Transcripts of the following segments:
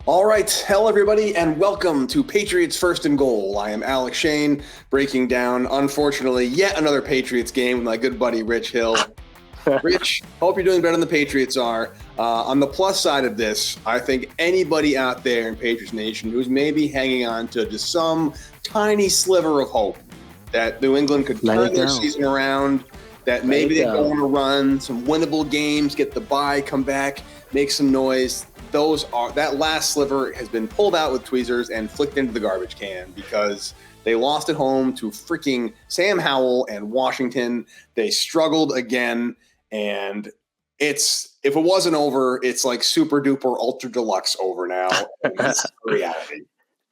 All right, hello everybody, and welcome to Patriots First and Goal. I am Alec Shane, breaking down, unfortunately, yet another Patriots game with my good buddy Rich Hill. Rich, hope you're doing better than the Patriots are. On the plus side of this, I think anybody out there in Patriots Nation who's maybe hanging on to just some tiny sliver of hope that New England could turn their season around, that maybe they go on a run, some winnable games, get the bye, come back, make some noise. That last sliver has been pulled out with tweezers and flicked into the garbage can because they lost at home to freaking Sam Howell and Washington. They struggled again, and if it wasn't over, it's like super duper ultra deluxe over now. That's reality.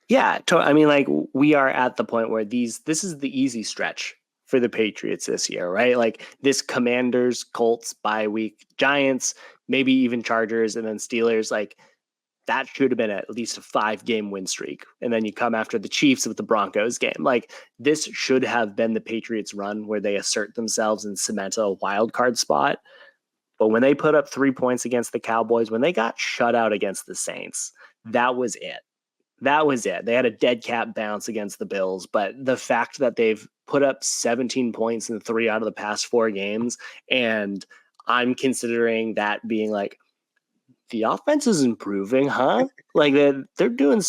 Yeah, I mean, like, we are at the point where this is the easy stretch for the Patriots this year, right? Like this Commanders, Colts, bye week, Giants, maybe even Chargers, and then Steelers. Like that should have been at least a 5-game win streak. And then you come after the Chiefs with the Broncos game. Like this should have been the Patriots run where they assert themselves and cement a wild card spot. But when they put up 3 points against the Cowboys, when they got shut out against the Saints, that was it. That was it. They had a dead cat bounce against the Bills, but the fact that they've put up 17 points in 3 out of the past 4 games, and I'm considering that being like, the offense is improving, huh? Like they're doing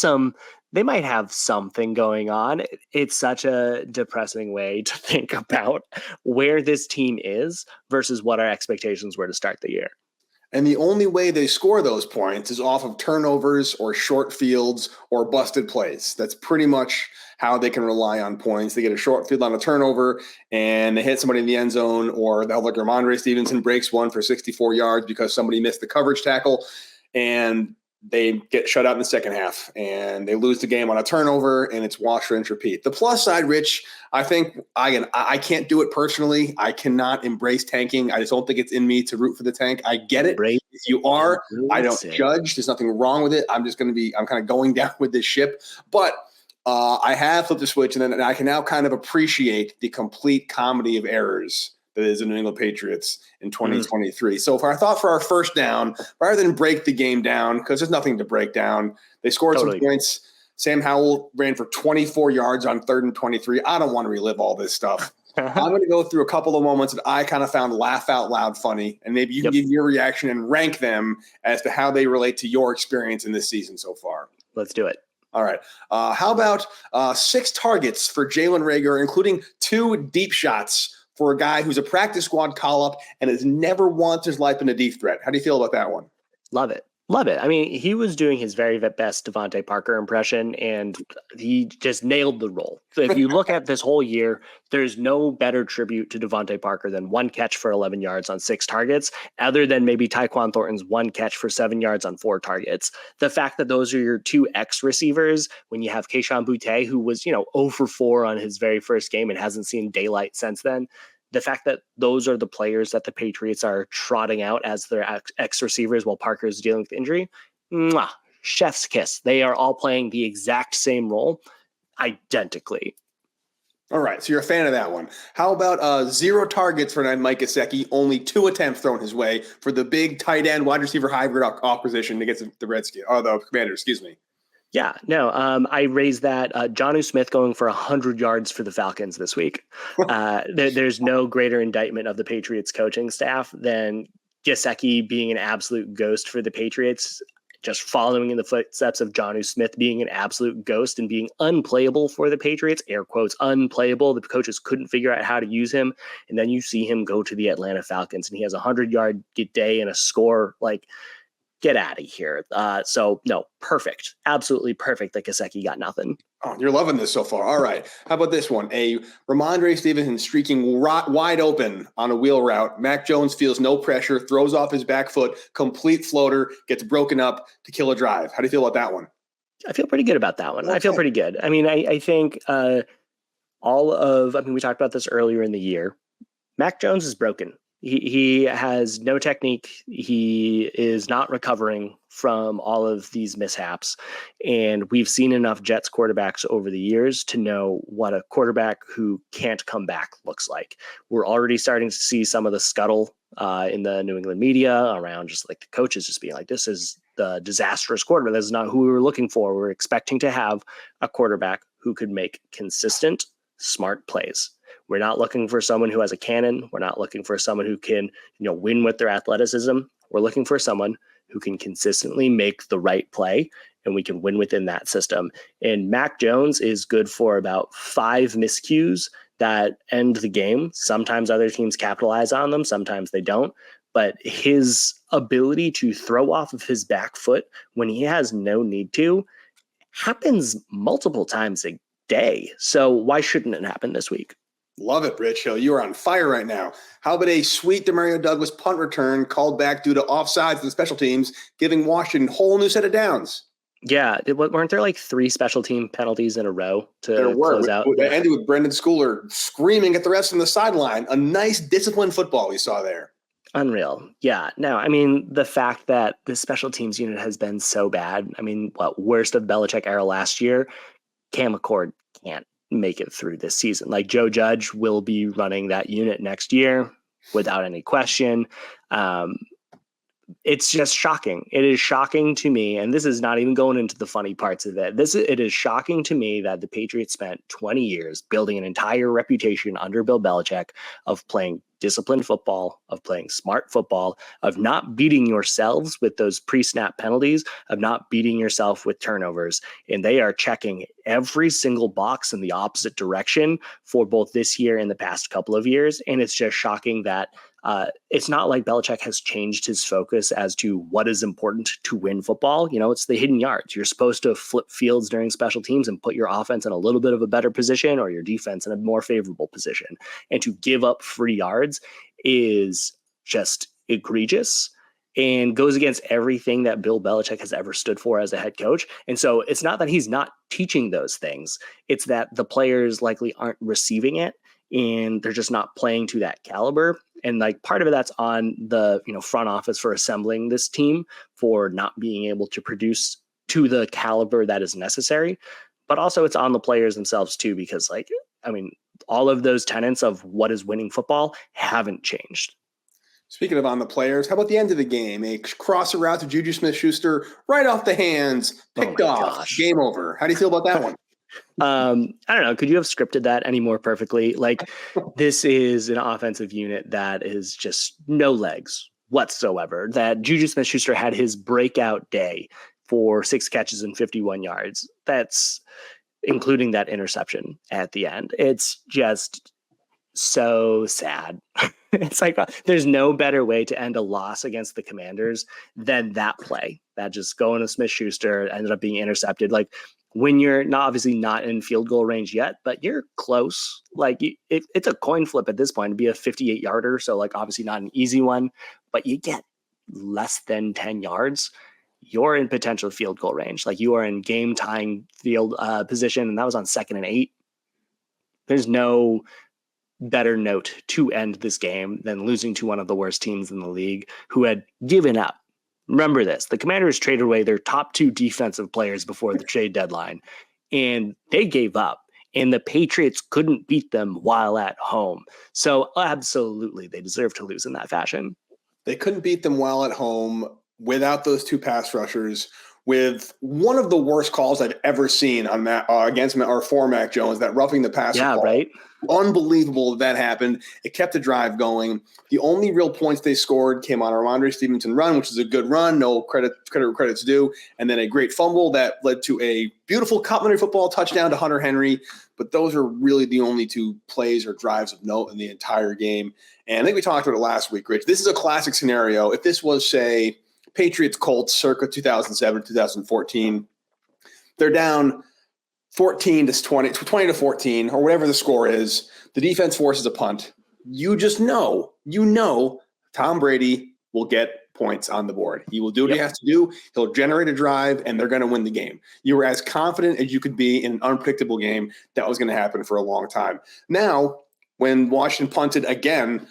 they might have something going on. It's such a depressing way to think about where this team is versus what our expectations were to start the year. And the only way they score those points is off of turnovers or short fields or busted plays. That's pretty much how they can rely on points. They get a short field on a turnover and they hit somebody in the end zone, or they'll like Ramondre Stevenson breaks one for 64 yards because somebody missed the coverage tackle, and they get shut out in the second half and they lose the game on a turnover, and it's wash, rinse, repeat. The plus side, Rich, I think I can't do it personally. I cannot embrace tanking. I just don't think it's in me to root for the tank. I get it. If you are, I don't judge. There's nothing wrong with it. I'm kind of going down with this ship. But I have flipped the switch, and then I can now kind of appreciate the complete comedy of errors that is the New England Patriots in 2023. So I thought for our first down, rather than break the game down, because there's nothing to break down, they scored some points. Sam Howell ran for 24 yards on 3rd and 23. I don't want to relive all this stuff. I'm going to go through a couple of moments that I kind of found laugh out loud funny, and maybe you can give your reaction and rank them as to how they relate to your experience in this season so far. Let's do it. All right. How about 6 targets for Jalen Reagor, including 2 deep shots for a guy who's a practice squad call-up and has never once in his life been a deep threat? How do you feel about that one? Love it. Love it. I mean, he was doing his very best Devontae Parker impression, and he just nailed the role. So if you look at this whole year, there's no better tribute to Devontae Parker than 1 catch for 11 yards on 6 targets, other than maybe Tyquan Thornton's 1 catch for 7 yards on 4 targets. The fact that those are your 2 X receivers when you have Kayshon Boutte, who was, 0 for 4 on his very first game and hasn't seen daylight since then. The fact that those are the players that the Patriots are trotting out as their X receivers while Parker is dealing with injury, chef's kiss. They are all playing the exact same role, identically. All right, so you're a fan of that one. How about 0 targets for Mike Gesicki, only 2 attempts thrown his way for the big tight end wide receiver hybrid opposition against the Commanders, excuse me. Yeah, no, I raised that. Jonnu Smith going for 100 yards for the Falcons this week. There's no greater indictment of the Patriots coaching staff than Gesicki being an absolute ghost for the Patriots, just following in the footsteps of Jonnu Smith being an absolute ghost and being unplayable for the Patriots, air quotes, unplayable. The coaches couldn't figure out how to use him. And then you see him go to the Atlanta Falcons and he has a 100-yard day and a score. Like, get out of here. So, no, perfect. Absolutely perfect that Gesicki got nothing. Oh, you're loving this so far. All right. How about this one? A Ramondre Stevenson streaking wide open on a wheel route. Mac Jones feels no pressure, throws off his back foot, complete floater, gets broken up to kill a drive. How do you feel about that one? I feel pretty good about that one. Okay. I feel pretty good. I mean, I think we talked about this earlier in the year. Mac Jones is broken. He has no technique. He is not recovering from all of these mishaps. And we've seen enough Jets quarterbacks over the years to know what a quarterback who can't come back looks like. We're already starting to see some of the scuttle in the New England media around just like the coaches just being like, this is the disastrous quarterback. That's not who we were looking for. We were expecting to have a quarterback who could make consistent, smart plays. We're not looking for someone who has a cannon. We're not looking for someone who can, win with their athleticism. We're looking for someone who can consistently make the right play, and we can win within that system. And Mac Jones is good for about 5 miscues that end the game. Sometimes other teams capitalize on them. Sometimes they don't. But his ability to throw off of his back foot when he has no need to happens multiple times a day. So why shouldn't it happen this week? Love it, Rich. You are on fire right now. How about a sweet Demario Douglas punt return called back due to offsides and special teams, giving Washington a whole new set of downs? Yeah. Weren't there like 3 special team penalties in a row to close out? It ended with Brendan Schooler screaming at the rest on the sideline. A nice disciplined football we saw there. Unreal. Yeah. No, I mean, the fact that the special teams unit has been so bad. I mean, worst of Belichick era last year, Cam McCord can't make it through this season. Like, Joe Judge will be running that unit next year without any question. It's just shocking. It is shocking to me, and this is not even going into the funny parts of it. It is shocking to me that the Patriots spent 20 years building an entire reputation under Bill Belichick of playing disciplined football, of playing smart football, of not beating yourselves with those pre-snap penalties, of not beating yourself with turnovers. And they are checking every single box in the opposite direction for both this year and the past couple of years. And it's just shocking that it's not like Belichick has changed his focus as to what is important to win football. It's the hidden yards. You're supposed to flip fields during special teams and put your offense in a little bit of a better position or your defense in a more favorable position. And to give up free yards is just egregious and goes against everything that Bill Belichick has ever stood for as a head coach. And so it's not that he's not teaching those things. It's that the players likely aren't receiving it and they're just not playing to that caliber. And like part of it, that's on the front office for assembling this team for not being able to produce to the caliber that is necessary. But also it's on the players themselves too, because all of those tenets of what is winning football haven't changed. Speaking of on the players, how about the end of the game? A crosser route to Juju Smith-Schuster right off the hands, picked off, gosh. Game over. How do you feel about that one? I don't know. Could you have scripted that any more perfectly? Like, this is an offensive unit that is just no legs whatsoever. That Juju Smith-Schuster had his breakout day for 6 catches and 51 yards. That's including that interception at the end. It's just so sad. It's like there's no better way to end a loss against the Commanders than that play. That just going to Smith-Schuster ended up being intercepted. Like, when you're obviously not in field goal range yet, but you're close. Like, it's a coin flip at this point to be a 58-yarder. So like obviously not an easy one, but you get less than 10 yards. You're in potential field goal range. Like, you are in game time field position. And that was on 2nd and 8. There's no better note to end this game than losing to one of the worst teams in the league who had given up. Remember this, the Commanders traded away their top 2 defensive players before the trade deadline, and they gave up, and the Patriots couldn't beat them while at home. So absolutely, they deserve to lose in that fashion. They couldn't beat them while at home without those 2 pass rushers, with one of the worst calls I've ever seen on against or for Mac Jones, that roughing the passer call. Right. Unbelievable that happened. It kept the drive going. The only real points they scored came on a Ramondre Stevenson run, which is a good run. No credit's due. And then a great fumble that led to a beautiful complimentary football touchdown to Hunter Henry. But those are really the only 2 plays or drives of note in the entire game. And I think we talked about it last week, Rich. This is a classic scenario. If this was, say, Patriots Colts circa 2007, 2014, they're down 14 to 20 to 14, or whatever the score is. The defense forces a punt. You just know, Tom Brady will get points on the board. He will do what he has to do. He'll generate a drive, and they're going to win the game. You were as confident as you could be in an unpredictable game that was going to happen for a long time. Now, when Washington punted again,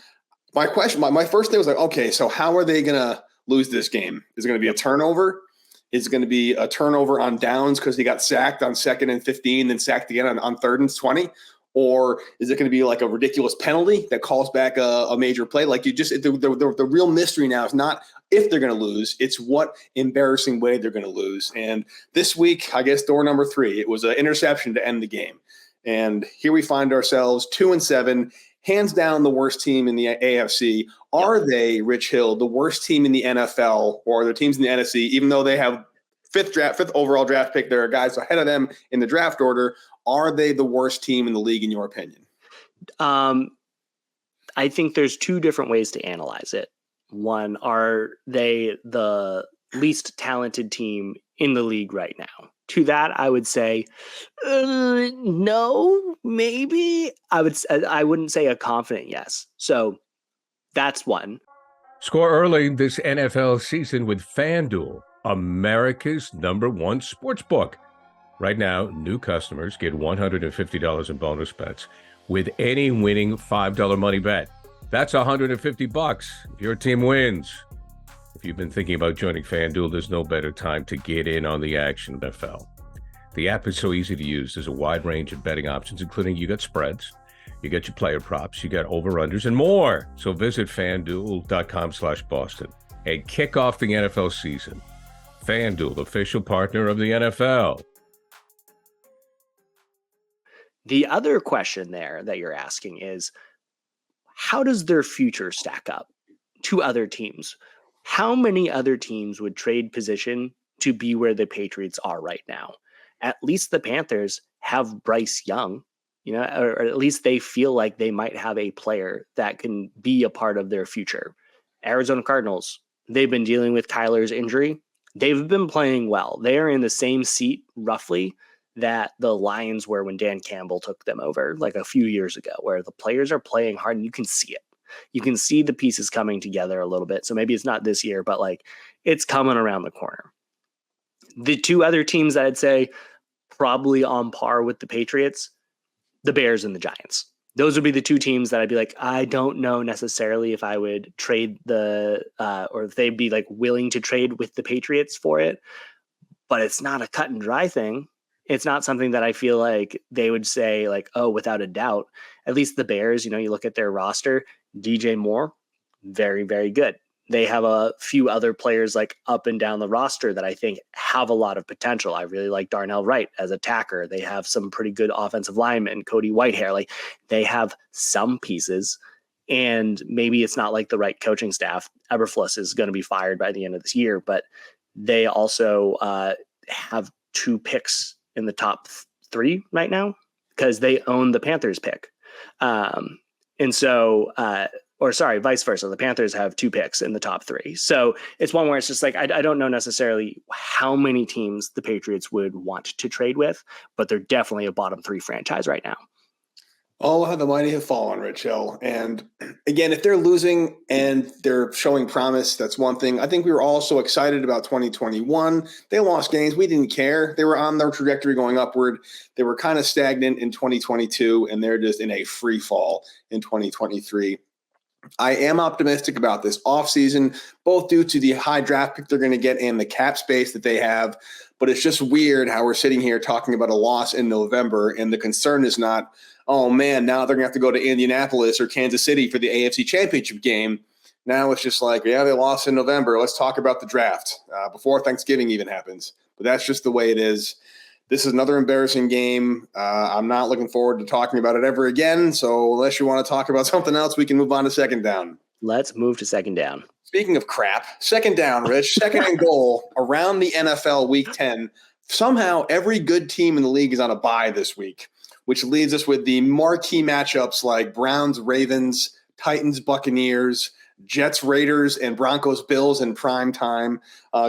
my first thing was like, okay, so how are they going to lose this game? Is it going to be a turnover? Is it going to be a turnover on downs because he got sacked on 2nd and 15, then sacked again on 3rd and 20? Or is it going to be like a ridiculous penalty that calls back a major play? Like the real mystery now is not if they're going to lose, it's what embarrassing way they're going to lose. And this week, I guess door number 3, it was an interception to end the game. And here we find ourselves 2-7, hands down the worst team in the AFC. Are they, Rich Hill, the worst team in the NFL or the teams in the NFC, even though they have fifth overall draft pick? There are guys ahead of them in the draft order. Are they the worst team in the league, in your opinion? I think there's 2 different ways to analyze it. One, are they the least talented team in the league right now? To that, I would say, no, maybe. I wouldn't say a confident yes. So that's one. Score early this NFL season with FanDuel, America's #1 sportsbook. Right now, new customers get $150 in bonus bets with any winning $5 money bet. That's $150 if your team wins. If you've been thinking about joining FanDuel, there's no better time to get in on the action, NFL. The app is so easy to use. There's a wide range of betting options, including you got spreads, you got your player props, you got over-unders, and more. So visit FanDuel.com/Boston and kick off the NFL season. FanDuel, official partner of the NFL. The other question there that you're asking is, how does their future stack up to other teams? How many other teams would trade position to be where the Patriots are right now? At least the Panthers have Bryce Young, or at least they feel like they might have a player that can be a part of their future. Arizona Cardinals, they've been dealing with Kyler's injury. They've been playing well. They are in the same seat, roughly, that the Lions were when Dan Campbell took them over like a few years ago, where the players are playing hard and you can see it. You can see the pieces coming together a little bit. So maybe it's not this year, but like it's coming around the corner. The 2 other teams that I'd say probably on par with the Patriots, the Bears and the Giants. Those would be the 2 teams that I'd be like, I don't know necessarily if I would trade or if they'd be like willing to trade with the Patriots for it, but it's not a cut and dry thing. It's not something that I feel like they would say like, oh, without a doubt. At least the Bears, you look at their roster, DJ Moore, very, very good. They have a few other players like up and down the roster that I think have a lot of potential. I really like Darnell Wright as attacker. They have some pretty good offensive linemen, Cody Whitehair. Like they have some pieces, and maybe it's not like the right coaching staff. Eberflus is going to be fired by the end of this year, but they also have 2 picks in the top 3 right now because they own the Panthers pick. Vice versa. The Panthers have 2 picks in the top 3. So it's one where it's just like, I don't know necessarily how many teams the Patriots would want to trade with, but they're definitely a bottom 3 franchise right now. Oh, how the mighty have fallen, Rich Hill. And again, if they're losing and they're showing promise, that's one thing. I think we were all so excited about 2021. They lost games. We didn't care. They were on their trajectory going upward. They were kind of stagnant in 2022, and they're just in a free fall in 2023. I am optimistic about this offseason, both due to the high draft pick they're going to get and the cap space that they have. But it's just weird how we're sitting here talking about a loss in November, and the concern is not, oh, man, now they're going to have to go to Indianapolis or Kansas City for the AFC Championship game. Now it's just like, yeah, they lost in November. Let's talk about the draft before Thanksgiving even happens. But that's just the way it is. This is another embarrassing game. I'm not looking forward to talking about it ever again. So unless you want to talk about something else, we can move on to second down. Let's move to second down. Speaking of crap, second down, Rich, second and goal around the NFL Week 10. Somehow every good team in the league is on a bye this week, which leaves us with the marquee matchups like Browns, Ravens, Titans, Buccaneers, Jets, Raiders, and Broncos, Bills in prime time.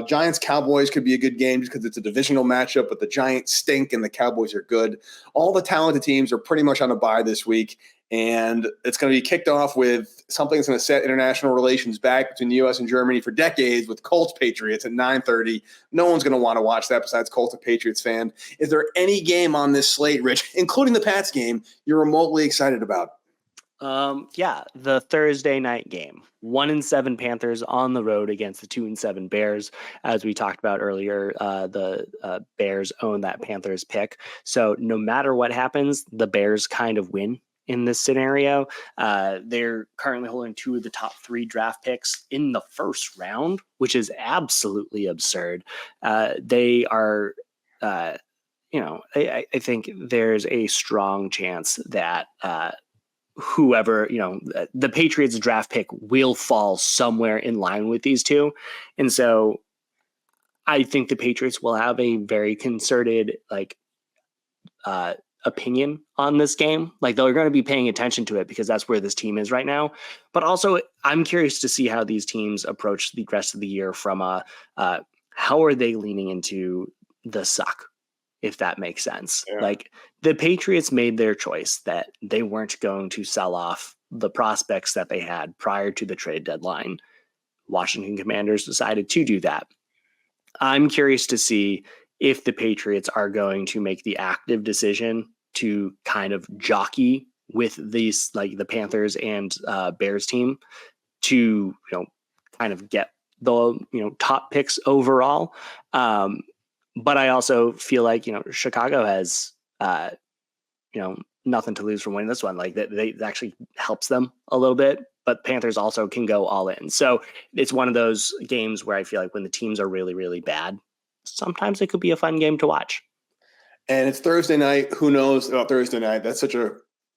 Giants, Cowboys could be a good game just because it's a divisional matchup, but the Giants stink and the Cowboys are good. All the talented teams are pretty much on a bye this week, and it's going to be kicked off with something that's going to set international relations back between the U.S. and Germany for decades with Colts Patriots at 9:30. No one's going to want to watch that besides Colts and Patriots fan. Is there any game on this slate, Rich, including the Pats game, you're remotely excited about? Yeah, the Thursday night game. 1-7 Panthers on the road against the 2-7 Bears. As we talked about earlier, the Bears own that Panthers pick. So no matter what happens, the Bears kind of win in this scenario. They're currently holding 2 of the top 3 draft picks in the first round, which is absolutely absurd. They are, I think there's a strong chance that whoever, the Patriots draft pick will fall somewhere in line with these two. And so I think the Patriots will have a very concerted, opinion on this game. Like, they're going to be paying attention to it because that's where this team is right now. But also, I'm curious to see how these teams approach the rest of the year from how are they leaning into the suck, if that makes sense. Yeah. Like, the Patriots made their choice that they weren't going to sell off the prospects that they had prior to the trade deadline. Washington Commanders decided to do that. I'm curious to see if the Patriots are going to make the active decision to kind of jockey with these, like the Panthers and Bears team, to, kind of get the, top picks overall. But I also feel like, Chicago has, nothing to lose from winning this one. Like, that actually helps them a little bit, but Panthers also can go all in. So it's one of those games where I feel like when the teams are really, really bad, sometimes it could be a fun game to watch. And it's Thursday night. Who knows about Thursday night? That's such a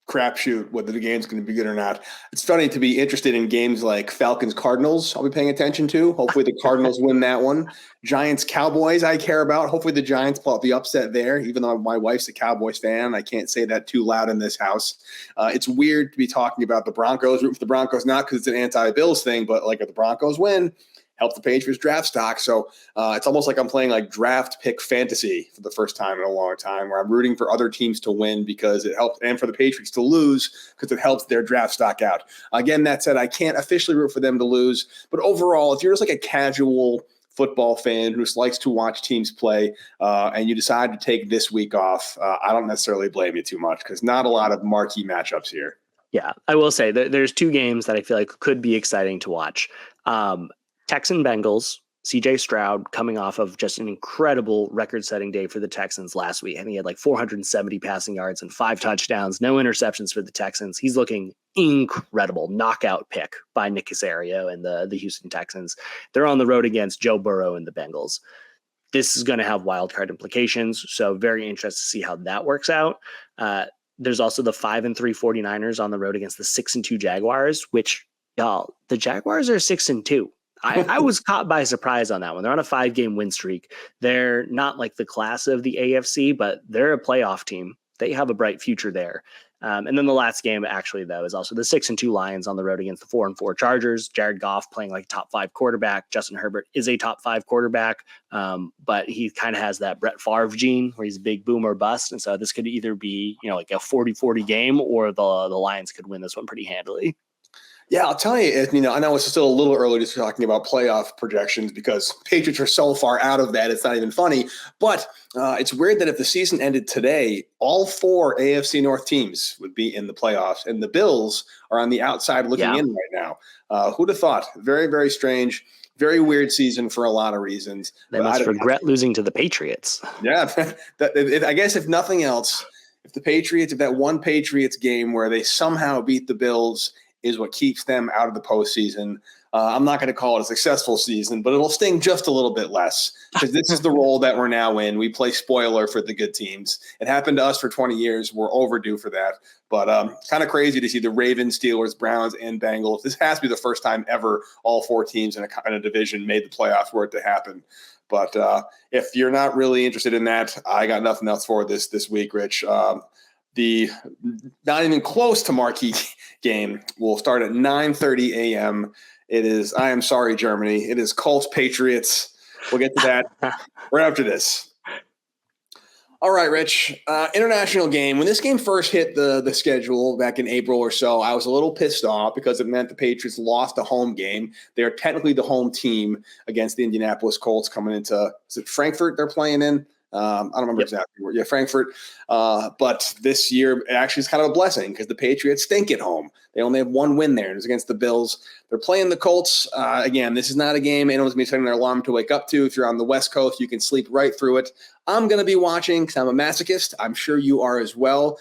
crapshoot whether the game's going to be good or not. It's funny to be interested in games like Falcons-Cardinals. I'll be paying attention to. Hopefully the Cardinals win that one. Giants-Cowboys I care about. Hopefully the Giants pull out the upset there. Even though my wife's a Cowboys fan, I can't say that too loud in this house. It's weird to be talking about the Broncos. Root for the Broncos, not because it's an anti-Bills thing, but like if the Broncos win, help the Patriots draft stock. So it's almost like I'm playing like draft pick fantasy for the first time in a long time, where I'm rooting for other teams to win because it helps, and for the Patriots to lose because it helps their draft stock out. Again, that said, I can't officially root for them to lose. But overall, if you're just like a casual football fan who just likes to watch teams play and you decide to take this week off, I don't necessarily blame you too much because not a lot of marquee matchups here. Yeah, I will say that there's 2 games that I feel like could be exciting to watch. Texan Bengals, CJ Stroud coming off of just an incredible record-setting day for the Texans last week. I think he had like 470 passing yards and 5 touchdowns, no interceptions for the Texans. He's looking incredible. Knockout pick by Nick Caserio and the Houston Texans. They're on the road against Joe Burrow and the Bengals. This is going to have wild card implications, so very interested to see how that works out. There's also the 5-3 49ers on the road against the 6-2 Jaguars, which, y'all, the Jaguars are 6-2. I was caught by surprise on that one. They're on a 5-game win streak. They're not like the class of the AFC, but they're a playoff team. They have a bright future there. And then the last game, actually, though, is also the 6-2 Lions on the road against the 4-4 Chargers. Jared Goff playing like a top 5 quarterback. Justin Herbert is a top 5 quarterback, but he kind of has that Brett Favre gene where he's a big boom or bust. And so this could either be, like a 40-40 game, or the Lions could win this one pretty handily. Yeah, I'll tell you, I know it's still a little early to talking about playoff projections because Patriots are so far out of that, it's not even funny. But it's weird that if the season ended today, all 4 AFC North teams would be in the playoffs, and the Bills are on the outside looking in right now. Who'd have thought? Very, very strange. Very weird season for a lot of reasons. They must regret losing to the Patriots. Yeah, I guess if nothing else, if that one Patriots game where they somehow beat the Bills is what keeps them out of the postseason. I'm not going to call it a successful season, but it'll sting just a little bit less because this is the role that we're now in. We play spoiler for the good teams. It happened to us for 20 years. We're overdue for that. But kind of crazy to see the Ravens, Steelers, Browns, and Bengals. This has to be the first time ever all 4 teams in a division made the playoffs for it to happen. But if you're not really interested in that, I got nothing else for this week, Rich. The not even close to marquee game will start at 9:30 a.m. It is, I am sorry, Germany. It is Colts Patriots. We'll get to that right after this. All right, Rich. International game. When this game first hit the schedule back in April or so, I was a little pissed off because it meant the Patriots lost a home game. They are technically the home team against the Indianapolis Colts coming into, is it Frankfurt they're playing in? I don't remember exactly where. Yeah, Frankfurt. But this year actually is kind of a blessing because the Patriots stink at home. They only have one win there, and it's against the Bills. They're playing the Colts. Again, this is not a game anyone's going to be setting their alarm to wake up to. If you're on the West Coast, you can sleep right through it. I'm going to be watching because I'm a masochist. I'm sure you are as well.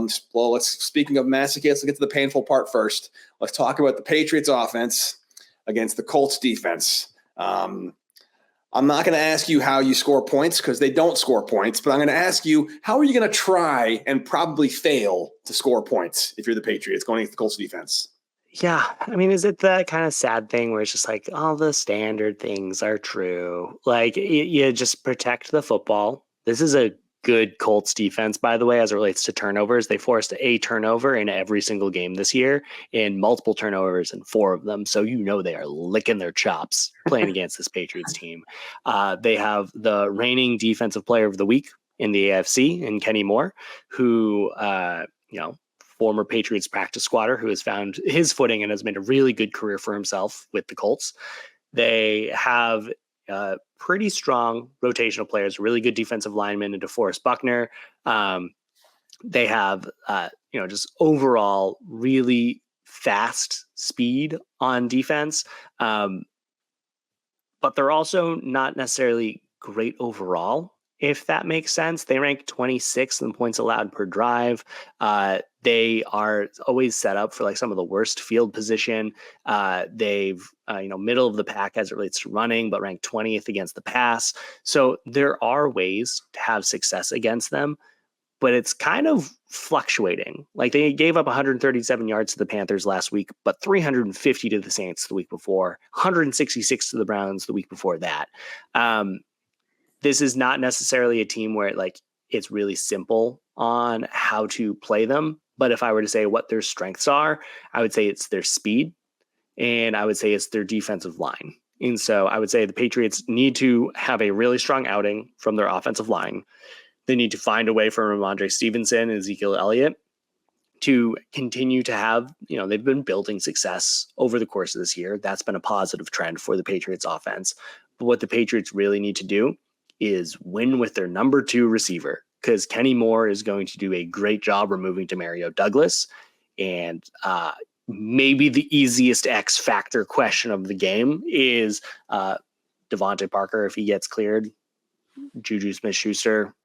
Speaking of masochists, let's get to the painful part first. Let's talk about the Patriots offense against the Colts defense. I'm not going to ask you how you score points because they don't score points, but I'm going to ask you, how are you going to try and probably fail to score points if you're the Patriots going against the Colts defense? Yeah. I mean, is it that kind of sad thing where it's just like all the standard things are true? Like you just protect the football. This is a good Colts defense, by the way, as it relates to turnovers. They forced a turnover in every single game this year and multiple turnovers in 4 of them. So, they are licking their chops playing against this Patriots team. They have the reigning defensive player of the week in the AFC in Kenny Moore, who, former Patriots practice squatter who has found his footing and has made a really good career for himself with the Colts. They have pretty strong rotational players, really good defensive linemen into DeForest Buckner. They have, just overall really fast speed on defense. But they're also not necessarily great overall, if that makes sense. They rank 26th in points allowed per drive. They are always set up for like some of the worst field position. They've, middle of the pack as it relates to running, but ranked 20th against the pass. So there are ways to have success against them, but it's kind of fluctuating. Like they gave up 137 yards to the Panthers last week, but 350 to the Saints the week before, 166 to the Browns the week before that. This is not necessarily a team where it's really simple on how to play them. But if I were to say what their strengths are, I would say it's their speed and I would say it's their defensive line. And so I would say the Patriots need to have a really strong outing from their offensive line. They need to find a way for Ramondre Stevenson and Ezekiel Elliott to continue to have, they've been building success over the course of this year. That's been a positive trend for the Patriots offense. But what the Patriots really need to do is win with their number 2 receiver, because Kenny Moore is going to do a great job removing Demario Douglas. And maybe the easiest X factor question of the game is Devontae Parker, if he gets cleared, Juju Smith-Schuster,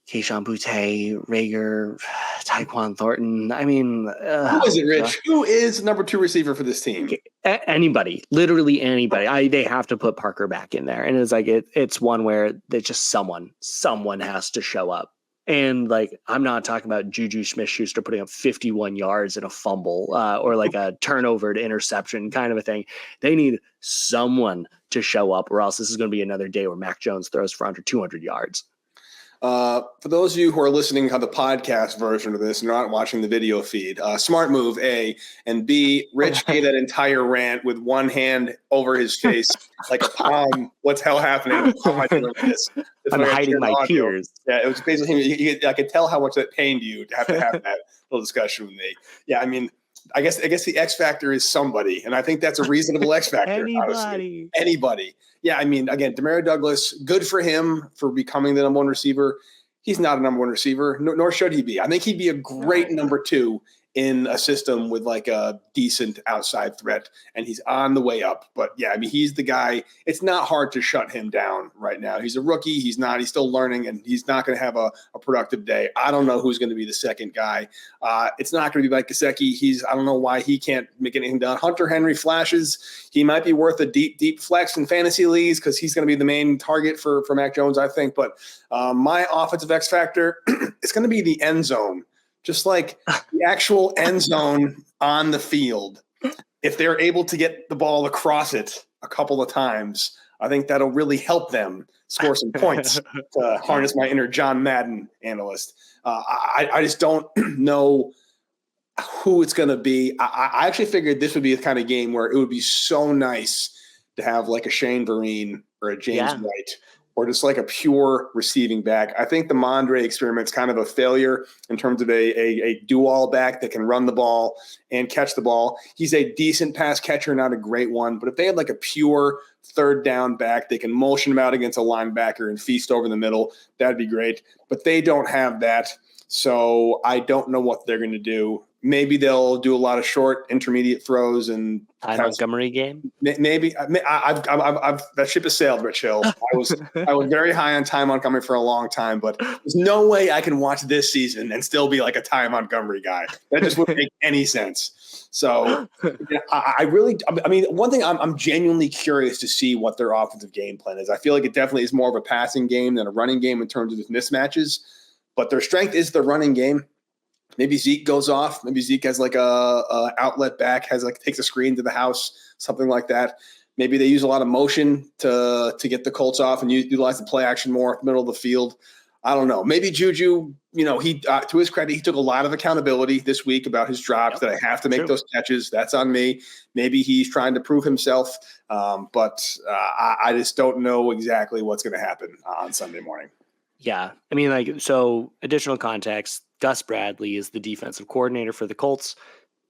Keyshawn Boutte, Rager, Tyquan Thornton. I mean, who is it, Rich? Who is number 2 receiver for this team? Anybody, literally anybody. They have to put Parker back in there, and it's like it's one where there's just someone has to show up. And I'm not talking about Juju Smith-Schuster putting up 51 yards and a fumble or like a turnover to interception kind of a thing. They need someone to show up, or else this is going to be another day where Mac Jones throws for under 200 yards. For those of you who are listening on the podcast version of this and not watching the video feed, smart move, A, and B, Rich gave that entire rant with one hand over his face like a palm. What's hell happening? How am I doing this? I'm hiding my tears. Yeah, it was basically, I could tell how much that pained you to have that little discussion with me. Yeah, I mean, I guess the X factor is somebody, and I think that's a reasonable X factor. Anybody. Yeah, I mean, again, Demario Douglas, good for him for becoming the number 1 receiver. He's not a number 1 receiver, nor should he be. I think he'd be a great number 2 in a system with like a decent outside threat, and he's on the way up. But yeah, I mean, he's the guy. It's not hard to shut him down right now. He's a rookie. He's still learning, and he's not going to have a productive day. I don't know who's going to be the second guy. It's not going to be Mike Gesicki. I don't know why he can't make anything done. Hunter Henry flashes. He might be worth a deep flex in fantasy leagues because he's going to be the main target for Mac Jones, I think. But my offensive X factor, it's going to be the end zone. Just like the actual end zone on the field. If they're able to get the ball across it a couple of times, I think that'll really help them score some points to harness my inner John Madden analyst. I just don't know who it's going to be. I actually figured this would be the kind of game where it would be so nice to have like a Shane Vereen or a James White or just like a pure receiving back. I think the Mondre experiment's kind of a failure in terms of a do-all back that can run the ball and catch the ball. He's a decent pass catcher, not a great one, but if they had like a pure third down back, they can motion him out against a linebacker and feast over the middle. That'd be great, but they don't have that. So I don't know what they're going to do. Maybe they'll do a lot of short, intermediate throws and Montgomery game. Maybe I've that ship has sailed, Rich Hill. I was very high on Ty Montgomery for a long time, but there's no way I can watch this season and still be like a Ty Montgomery guy. That just wouldn't make any sense. So I mean, one thing I'm genuinely curious to see what their offensive game plan is. I feel like it definitely is more of a passing game than a running game in terms of mismatches, but their strength is the running game. Maybe Zeke goes off. Maybe Zeke has like a outlet back, takes a screen to the house, something like that. Maybe they use a lot of motion to get the Colts off and utilize the play action more middle of the field. I don't know. Maybe Juju, he to his credit, he took a lot of accountability this week about his drops, that I have to make those catches. That's on me. Maybe he's trying to prove himself, but I just don't know exactly what's going to happen on Sunday morning. Yeah. I mean, so additional context, Gus Bradley is the defensive coordinator for the Colts.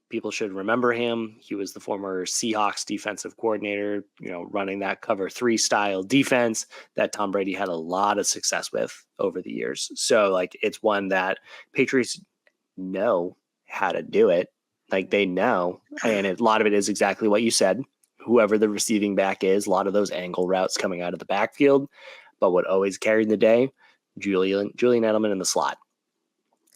People should remember him. He was the former Seahawks defensive coordinator, running that cover 3 style defense that Tom Brady had a lot of success with over the years. So it's one that Patriots know how to do it. They know. And a lot of it is exactly what you said. Whoever the receiving back is, a lot of those angle routes coming out of the backfield. But what always carried the day, Julian Edelman in the slot.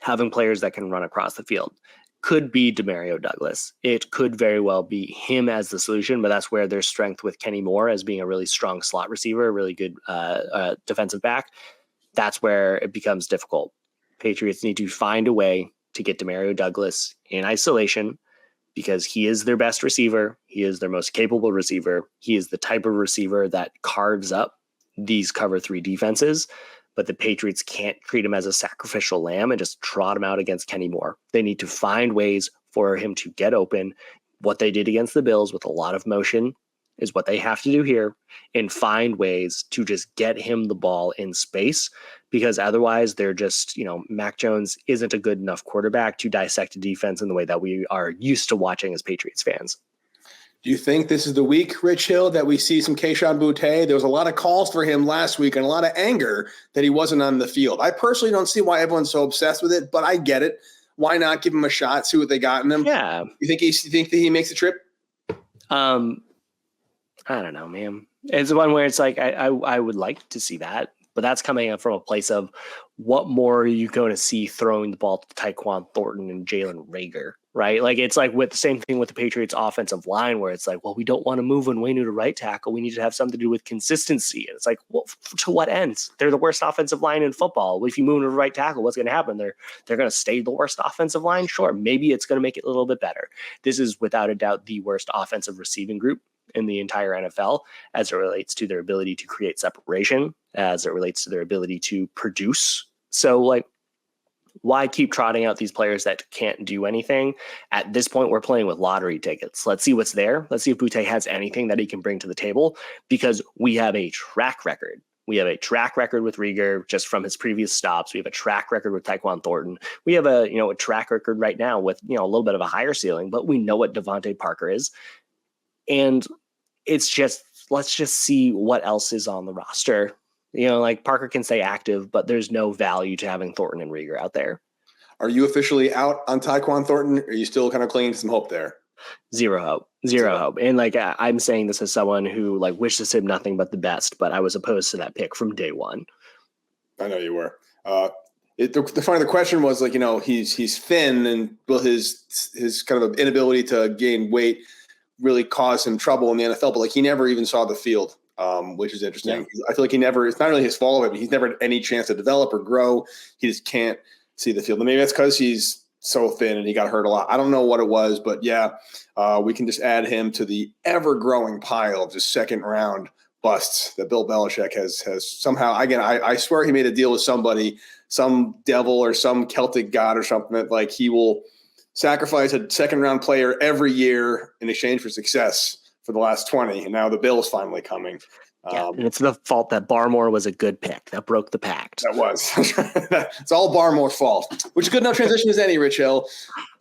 Having players that can run across the field. Could be Demario Douglas. It could very well be him as the solution, but that's where their strength with Kenny Moore as being a really strong slot receiver, a really good defensive back. That's where it becomes difficult. Patriots need to find a way to get Demario Douglas in isolation because he is their best receiver. He is their most capable receiver. He is the type of receiver that carves up these cover 3 defenses. But the Patriots can't treat him as a sacrificial lamb and just trot him out against Kenny Moore. They need to find ways for him to get open. What they did against the Bills with a lot of motion is what they have to do here, and find ways to just get him the ball in space, because otherwise they're just, Mac Jones isn't a good enough quarterback to dissect a defense in the way that we are used to watching as Patriots fans. Do you think this is the week, Rich Hill, that we see some Kayshon Boutte? There was a lot of calls for him last week and a lot of anger that he wasn't on the field. I personally don't see why everyone's so obsessed with it, but I get it. Why not give him a shot, see what they got in him? Yeah. You think that he makes the trip? I don't know, man. It's one where it's I would like to see that, but that's coming up from a place of what more are you going to see throwing the ball to Tyquan Thornton and Jalen Reagor, right? It's with the same thing with the Patriots offensive line where it's well, we don't want to move Onwenu to right tackle. We need to have something to do with consistency. And it's well, to what ends? They're the worst offensive line in football. If you move to right tackle, what's going to happen? They're going to stay the worst offensive line. Sure. Maybe it's going to make it a little bit better. This is without a doubt the worst offensive receiving group in the entire NFL as it relates to their ability to create separation, as it relates to their ability to produce. So why keep trotting out these players that can't do anything? At this point, we're playing with lottery tickets. Let's see what's there. Let's see if Boutte has anything that he can bring to the table, because we have a track record. We have a track record with Reagor just from his previous stops. We have a track record with Tyquan Thornton. We have a track record right now with a little bit of a higher ceiling, but we know what Devontae Parker is. And it's just, let's just see what else is on the roster. Parker can stay active, but there's no value to having Thornton and Reagor out there. Are you officially out on Tyquan Thornton? Or are you still kind of clinging to some hope there? Zero hope. And I'm saying this as someone who wishes him nothing but the best, but I was opposed to that pick from day one. I know you were. The question was he's thin, and will his kind of inability to gain weight really cause him trouble in the NFL? But he never even saw the field. Which is interesting. Yeah. I feel like it's not really his fault of it, but he's never had any chance to develop or grow. He just can't see the field. And maybe that's because he's so thin and he got hurt a lot. I don't know what it was, but we can just add him to the ever-growing pile of just second-round busts that Bill Belichick has somehow. Again, I swear he made a deal with somebody, some devil or some Celtic god or something, that he will sacrifice a second-round player every year in exchange for success for the last 20, and now the Bill's finally coming. Yeah, and it's the fault that Barmore was a good pick. That broke the pact. That was. It's all Barmore's fault, which is good enough transition as any, Rich Hill.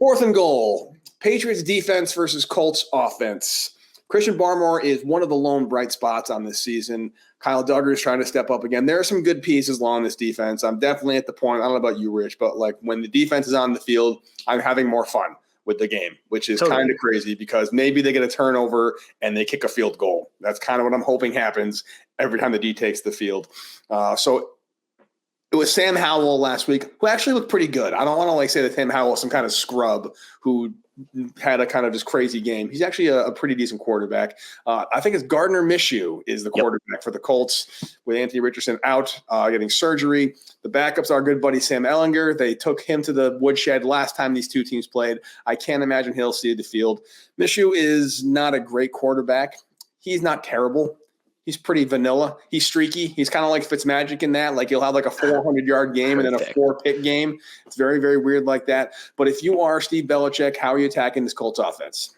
4th and goal. Patriots defense versus Colts offense. Christian Barmore is one of the lone bright spots on this season. Kyle Duggar is trying to step up again. There are some good pieces along this defense. I'm definitely at the point, I don't know about you, Rich, but like when the defense is on the field, I'm having more fun with the game, which is kind of crazy because maybe they get a turnover and they kick a field goal. That's kind of what I'm hoping happens every time the D takes the field. So it was Sam Howell last week, who actually looked pretty good. I don't want to say that Sam Howell is some kind of scrub who had a kind of just crazy game. He's actually a pretty decent quarterback. I think it's Gardner Minshew is the quarterback for the Colts with Anthony Richardson out, getting surgery. The backups are our good buddy Sam Ehlinger. They took him to the woodshed last time these two teams played. I can't imagine he'll see the field. Minshew is not a great quarterback. He's not terrible. He's pretty vanilla. He's streaky. He's kind of like Fitzmagic in that. Like he'll have like a 400-yard game and then a 4-pick game. It's very, very weird like that. But if you are Steve Belichick, how are you attacking this Colts offense?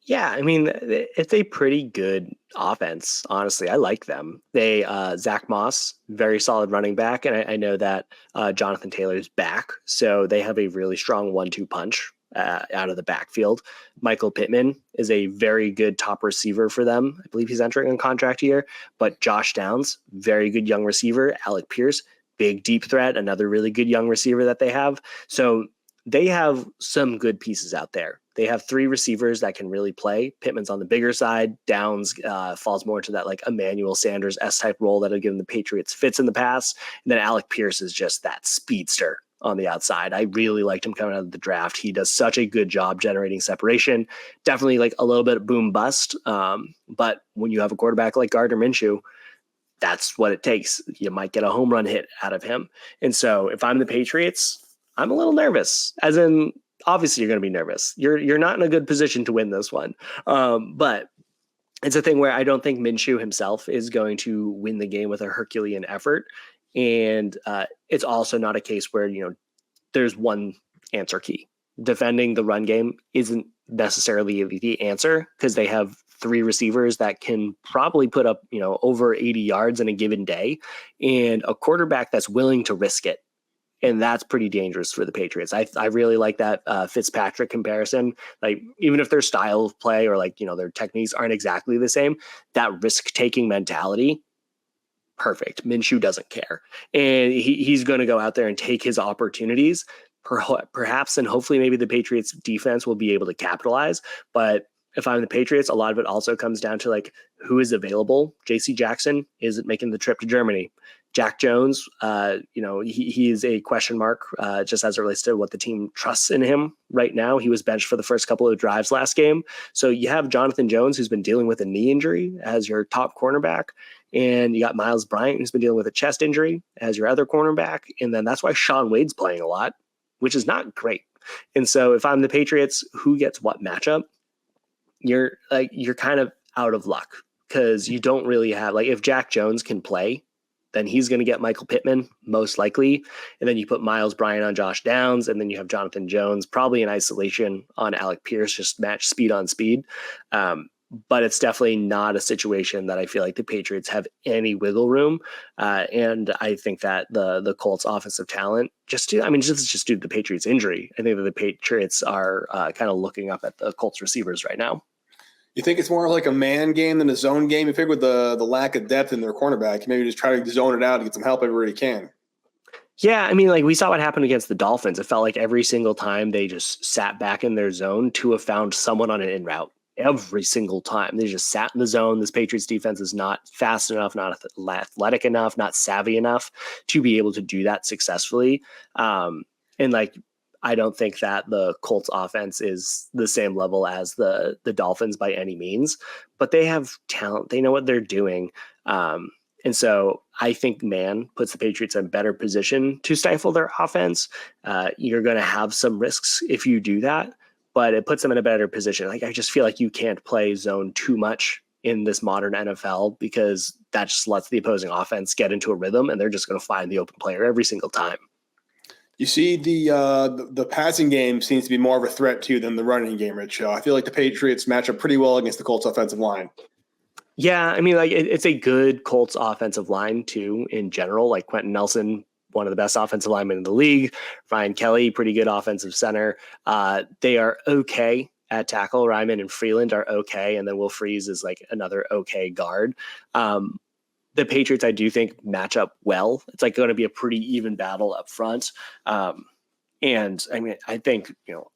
Yeah, I mean, it's a pretty good offense, honestly. I like them. They Zach Moss, very solid running back, and I know that Jonathan Taylor is back, so they have a really strong 1-2 punch out of the backfield. Michael Pittman is a very good top receiver for them. I believe he's entering a contract year, but Josh Downs, very good young receiver. Alec Pierce, big deep threat, another really good young receiver that they have. So they have some good pieces out there. They have 3 receivers that can really play. Pittman's on the bigger side. Downs falls more into that like Emmanuel Sanders S-type role that have given the Patriots fits in the past. And then Alec Pierce is just that speedster on the outside. I really liked him coming out of the draft. He does such a good job generating separation. Definitely like a little bit of boom bust. But when you have a quarterback like Gardner Minshew, that's what it takes. You might get a home run hit out of him. And so if I'm the Patriots, I'm a little nervous, as in obviously you're going to be nervous. You're not in a good position to win this one. But it's a thing where I don't think Minshew himself is going to win the game with a Herculean effort. And it's also not a case where, there's one answer key. Defending the run game isn't necessarily the answer because they have 3 receivers that can probably put up, over 80 yards in a given day and a quarterback that's willing to risk it. And that's pretty dangerous for the Patriots. I really like that Fitzpatrick comparison. Like, even if their style of play or their techniques aren't exactly the same, that risk-taking mentality, perfect. Minshew doesn't care. And he's going to go out there and take his opportunities, perhaps, and hopefully maybe the Patriots defense will be able to capitalize. But if I'm the Patriots, a lot of it also comes down to who is available. JC Jackson isn't making the trip to Germany. Jack Jones, he is a question mark just as it relates to what the team trusts in him right now. He was benched for the first couple of drives last game. So you have Jonathan Jones, who's been dealing with a knee injury as your top cornerback. And you got Miles Bryant, who's been dealing with a chest injury as your other cornerback. And then that's why Sean Wade's playing a lot, which is not great. And so if I'm the Patriots, who gets what matchup? You're kind of out of luck because you don't really have, if Jack Jones can play, then he's going to get Michael Pittman most likely. And then you put Miles Bryant on Josh Downs, and then you have Jonathan Jones probably in isolation on Alec Pierce, just match speed on speed. But it's definitely not a situation that I feel like the Patriots have any wiggle room. And I think that the Colts offensive talent just due to the Patriots injury, I think that the Patriots are kind of looking up at the Colts receivers right now. You think it's more like a man game than a zone game? You figure with the lack of depth in their cornerback, maybe just try to zone it out and get some help everywhere you can. Yeah, I mean, we saw what happened against the Dolphins. It felt like every single time they just sat back in their zone, Tua found someone on an in route. Every single time they just sat in the zone. This Patriots defense is not fast enough, not athletic enough, not savvy enough to be able to do that successfully. I don't think that the Colts offense is the same level as the Dolphins by any means, but they have talent. They know what they're doing. And so I think man puts the Patriots in a better position to stifle their offense. You're going to have some risks if you do that, but it puts them in a better position. I just feel like you can't play zone too much in this modern NFL because that just lets the opposing offense get into a rhythm and they're just going to find the open player every single time. You see the passing game seems to be more of a threat to you than the running game, Rich. I feel like the Patriots match up pretty well against the Colts offensive line. Yeah, I mean, like it's a good Colts offensive line too in general. Like Quentin Nelson, one of the best offensive linemen in the league. Ryan Kelly, pretty good offensive center. They are okay at tackle. Ryman and Freeland are okay, and then Will Freeze is like another okay guard. The Patriots, I do think, match up well. It's like going to be a pretty even battle up front. And I mean, I think,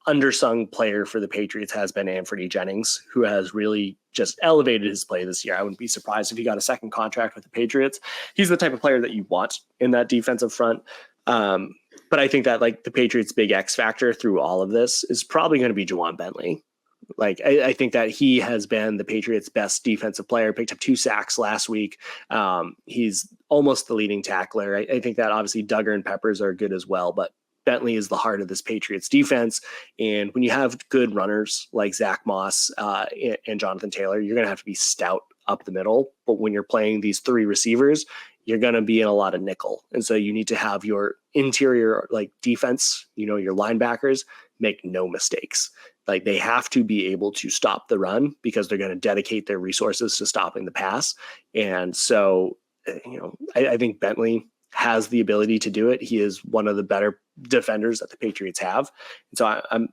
undersung player for the Patriots has been Anthony Jennings, who has really just elevated his play this year. I wouldn't be surprised if he got a second contract with the Patriots. He's the type of player that you want in that defensive front. But I think that like the Patriots' big X factor through all of this is probably going to be Juwan Bentley. Like, I think that he has been the Patriots' best defensive player, picked up 2 sacks last week. He's almost the leading tackler. I think that obviously Duggar and Peppers are good as well, but Bentley is the heart of this Patriots defense. And when you have good runners like Zach Moss and Jonathan Taylor, you're going to have to be stout up the middle. But when you're playing these 3 receivers, you're going to be in a lot of nickel. And so you need to have your interior like defense, your linebackers make no mistakes. Like they have to be able to stop the run because they're going to dedicate their resources to stopping the pass. And so, I think Bentley has the ability to do it. He is one of the better defenders that the Patriots have. And so I'm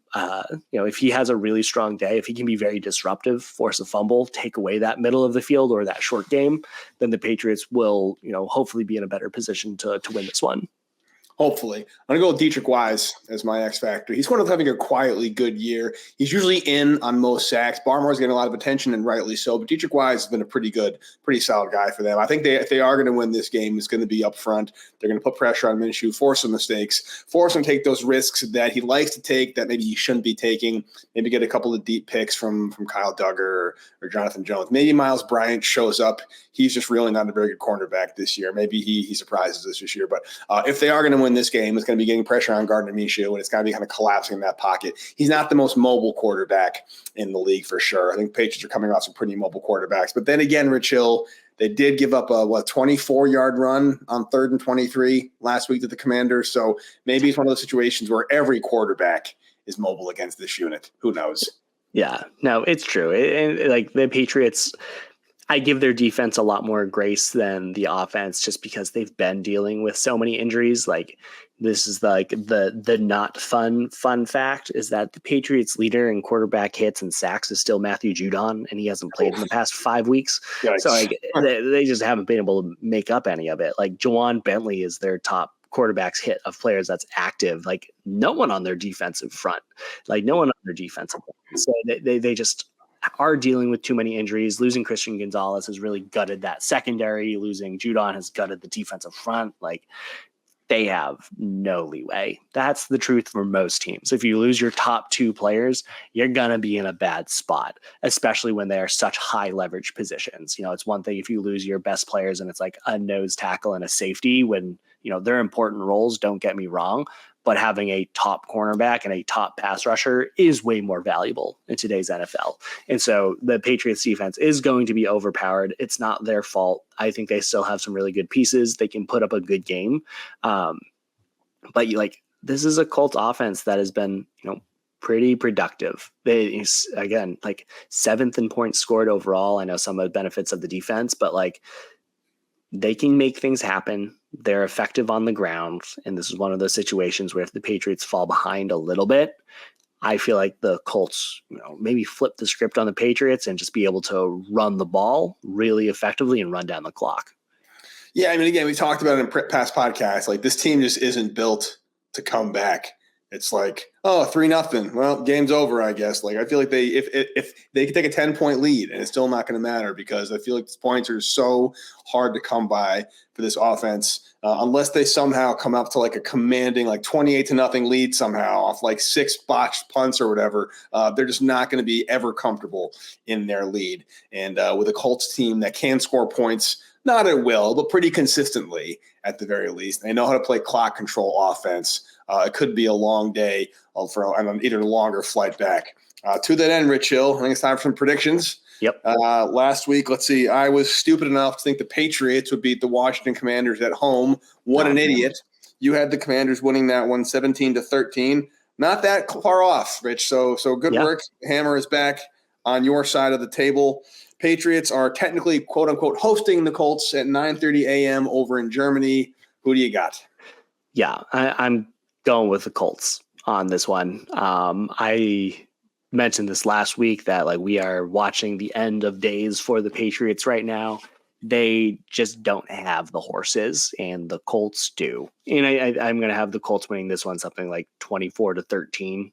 if he has a really strong day, if he can be very disruptive, force a fumble, take away that middle of the field or that short game, then the Patriots will, hopefully be in a better position to win this one. Hopefully. I'm going to go with Dietrich Wise as my X factor. He's one of having a quietly good year. He's usually in on most sacks. Barmore's getting a lot of attention, and rightly so, but Dietrich Wise has been a pretty solid guy for them. I think if they are going to win this game, it's going to be up front. They're going to put pressure on Minshew, force some mistakes, force him to take those risks that he likes to take that maybe he shouldn't be taking, maybe get a couple of deep picks from Kyle Duggar or Jonathan Jones. Maybe Miles Bryant shows up. He's just really not a very good cornerback this year. Maybe he surprises us this year. But if they are going to win this game, it's going to be getting pressure on Gardner Minshew, and it's going to be kind of collapsing in that pocket. He's not the most mobile quarterback in the league for sure. I think Patriots are coming off some pretty mobile quarterbacks. But then again, Rich Hill, they did give up a 24-yard run on 3rd and 23 last week to the Commanders. So maybe it's one of those situations where every quarterback is mobile against this unit. Who knows? Yeah, no, it's true. And like the Patriots, I give their defense a lot more grace than the offense just because they've been dealing with so many injuries. Like this is like the not fun fact is that the Patriots leader in quarterback hits and sacks is still Matthew Judon, and he hasn't played in the past 5 weeks. Yikes. So like they just haven't been able to make up any of it. Like Juwan Bentley is their top quarterbacks hit of players that's active. Like no one on their defensive front, like no one on their defensive front. So they just are dealing with too many injuries. Losing Christian Gonzalez has really gutted that secondary. Losing Judon has gutted the defensive front. Like they have no leeway. That's the truth for most teams. If you lose your top 2 players, you're going to be in a bad spot, especially when they are such high leverage positions. It's one thing if you lose your best players and it's like a nose tackle and a safety when, they're important roles, don't get me wrong. But having a top cornerback and a top pass rusher is way more valuable in today's NFL. And so the Patriots defense is going to be overpowered. It's not their fault. I think they still have some really good pieces. They can put up a good game. But this is a Colts offense that has been, pretty productive. They, again, like 7th in points scored overall. I know some of the benefits of the defense, but like they can make things happen. They're effective on the ground. And this is one of those situations where if the Patriots fall behind a little bit, I feel like the Colts, maybe flip the script on the Patriots and just be able to run the ball really effectively and run down the clock. Yeah, I mean, again, we talked about it in past podcasts. Like this team just isn't built to come back. It's like, 3-0. Well, game's over, I guess. Like I feel like if they could take a 10-point lead and it's still not going to matter because I feel like these points are so hard to come by for this offense unless they somehow come up to like a commanding like 28-0 lead somehow off like 6 botched punts or whatever. They're just not going to be ever comfortable in their lead. And with a Colts team that can score points, not at will, but pretty consistently at the very least. They know how to play clock control offense. It could be a long day for an even longer flight back. To that end, Rich Hill, I think it's time for some predictions. Yep. Last week, let's see, I was stupid enough to think the Patriots would beat the Washington Commanders at home. What an idiot. You had the Commanders winning that one 17-13. Not that far off, Rich. So good work. Hammer is back on your side of the table. Patriots are technically, quote unquote, hosting the Colts at 9:30 a.m. over in Germany. Who do you got? Yeah, I'm going with the Colts on this one. I mentioned this last week that like we are watching the end of days for the Patriots right now. They just don't have the horses, and the Colts do. And I'm going to have the Colts winning this one something like 24-13.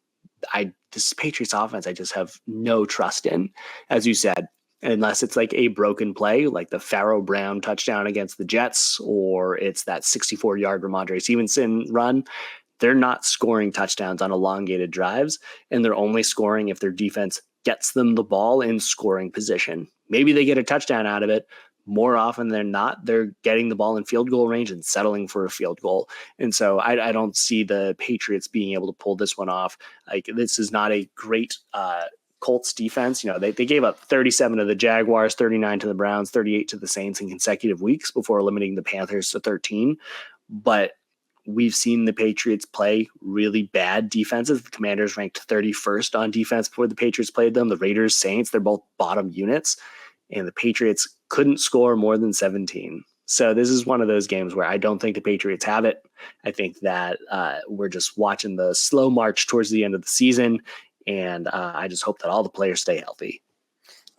This Patriots offense, I just have no trust in, as you said, unless it's like a broken play, like the Pharaoh Brown touchdown against the Jets, or it's that 64-yard Ramondre Stevenson run. They're not scoring touchdowns on elongated drives, and they're only scoring if their defense gets them the ball in scoring position. Maybe they get a touchdown out of it. More often than not, they're getting the ball in field goal range and settling for a field goal. And so I don't see the Patriots being able to pull this one off. Like, this is not a great Colts defense. You know, they gave up 37 to the Jaguars, 39 to the Browns, 38 to the Saints in consecutive weeks before limiting the Panthers to 13. But we've seen the Patriots play really bad defenses. The Commanders ranked 31st on defense before the Patriots played them. The Raiders, Saints, they're both bottom units. And the Patriots couldn't score more than 17. So this is one of those games where I don't think the Patriots have it. I think that we're just watching the slow march towards the end of the season. And I just hope that all the players stay healthy.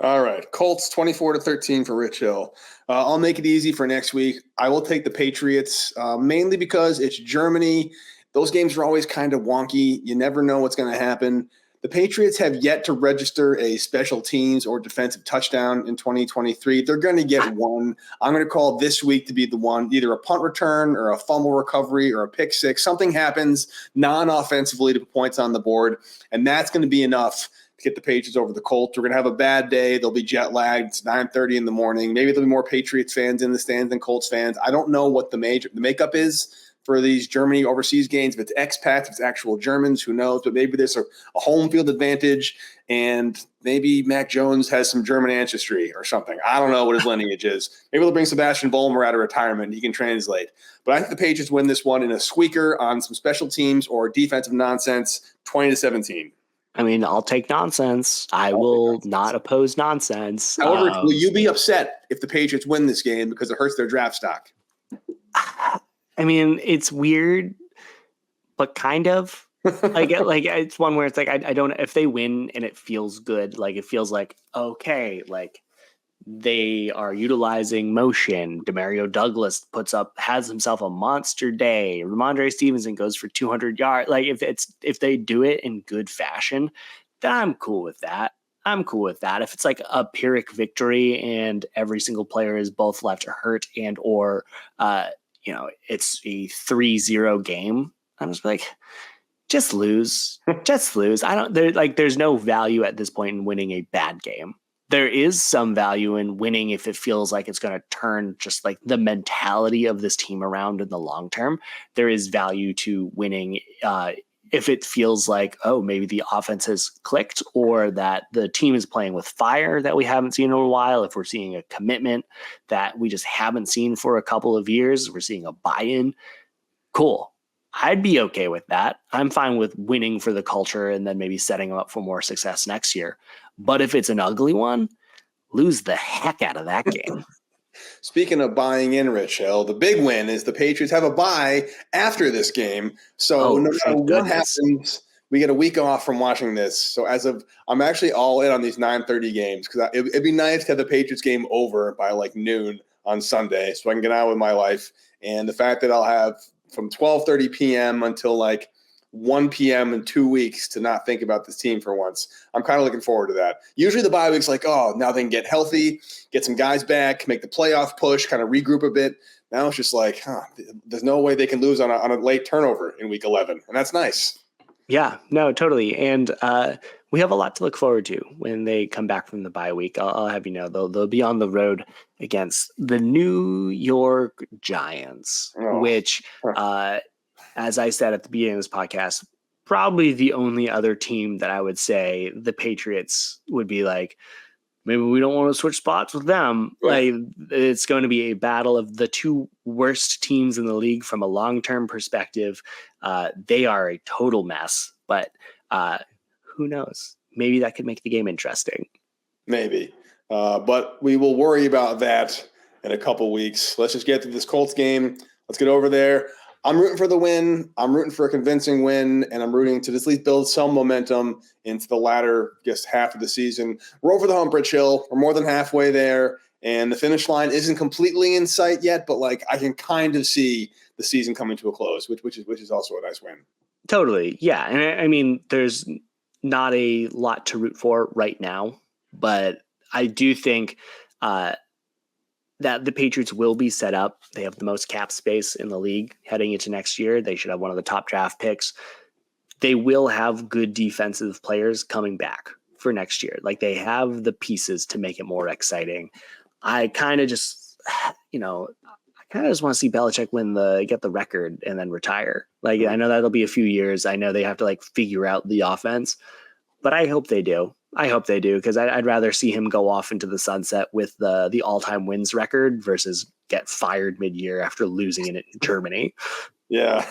All right. Colts 24-13 for Rich Hill. I'll make it easy for next week. I will take the Patriots mainly because it's Germany. Those games are always kind of wonky. You never know what's going to happen. The Patriots have yet to register a special teams or defensive touchdown in 2023. They're going to get one. I'm going to call this week to be the one, either a punt return or a fumble recovery or a pick six. Something happens non-offensively to put points on the board, and that's going to be enough to get the Patriots over the Colts. We're going to have a bad day. They'll be jet lagged. It's 9:30 in the morning. Maybe there'll be more Patriots fans in the stands than Colts fans. I don't know what the makeup is for these Germany overseas games. If it's expats, if it's actual Germans, who knows? But maybe there's a home field advantage, and maybe Mac Jones has some German ancestry or something. I don't know what his lineage is. Maybe they'll bring Sebastian Vollmer out of retirement. He can translate. But I think the Patriots win this one in a squeaker on some special teams or defensive nonsense, 20-17. I mean, I'll take nonsense. I will not oppose nonsense. However, will you be upset if the Patriots win this game because it hurts their draft stock? I mean, it's weird, but kind of like it's one where it's like, I don't, if they win and it feels good, like it feels like, okay, like they are utilizing motion. Demario Douglas has himself a monster day. Ramondre Stevenson goes for 200 yards. Like if they do it in good fashion, then I'm cool with that. If it's like a Pyrrhic victory and every single player is both left hurt and or it's a 3-0 game, I'm just like, just lose. There's no value at this point in winning a bad game. There is some value in winning if it feels like it's going to turn just like the mentality of this team around in the long term. There is value to winning if it feels like, oh, maybe the offense has clicked or that the team is playing with fire that we haven't seen in a while. If we're seeing a commitment that we just haven't seen for a couple of years, we're seeing a buy-in. Cool. I'd be okay with that. I'm fine with winning for the culture and then maybe setting them up for more success next year. But if it's an ugly one, lose the heck out of that game. Speaking of buying in, Rich Hill, the big win is the Patriots have a bye after this game. So no matter what happens, we get a week off from watching this. So I'm actually all in on these 9:30 games because it'd be nice to have the Patriots game over by like noon on Sunday so I can get on with my life. And the fact that I'll have from 12:30 p.m. until like 1 p.m. in 2 weeks to not think about this team for once. I'm kind of looking forward to that. Usually the bye week's like, oh, now they can get healthy, get some guys back, make the playoff push, kind of regroup a bit. Now it's just like, there's no way they can lose on a late turnover in week 11. And that's nice. Yeah, no, totally. And we have a lot to look forward to when they come back from the bye week. I'll have you know, they'll be on the road against the New York Giants, which as I said at the beginning of this podcast, probably the only other team that I would say the Patriots would be like, maybe we don't want to switch spots with them. Like it's going to be a battle of the two worst teams in the league from a long-term perspective. They are a total mess, but who knows? Maybe that could make the game interesting. Maybe. But we will worry about that in a couple weeks. Let's just get to this Colts game. Let's get over there. I'm rooting for the win. I'm rooting for a convincing win, and I'm rooting to at least build some momentum into the latter, half of the season. We're over the hump, Rich Hill. We're more than halfway there, and the finish line isn't completely in sight yet, but I can kind of see the season coming to a close, which is also a nice win. Totally, yeah. And I mean, there's not a lot to root for right now, but I do think that the Patriots will be set up. They have the most cap space in the league heading into next year. They should have one of the top draft picks. They will have good defensive players coming back for next year. They have the pieces to make it more exciting. I kind of just, I kind of just want to see Belichick get the record and then retire. I know that'll be a few years. I know they have to figure out the offense, but I hope they do. Because I'd rather see him go off into the sunset with the all-time wins record versus get fired mid-year after losing it in Germany. Yeah,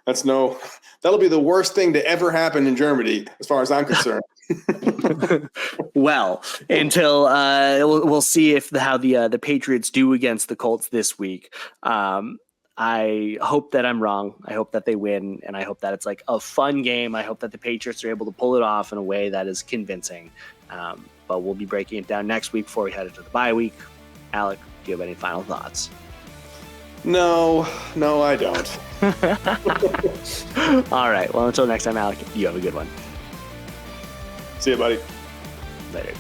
that'll be the worst thing to ever happen in Germany, as far as I'm concerned. Well, until we'll see how the Patriots do against the Colts this week. I hope that I'm wrong. I hope that they win, and I hope that it's a fun game. I hope that the Patriots are able to pull it off in a way that is convincing. But we'll be breaking it down next week before we head into the bye week. Alec, do you have any final thoughts? No, I don't. All right. Well, until next time, Alec, you have a good one. See you, buddy. Later.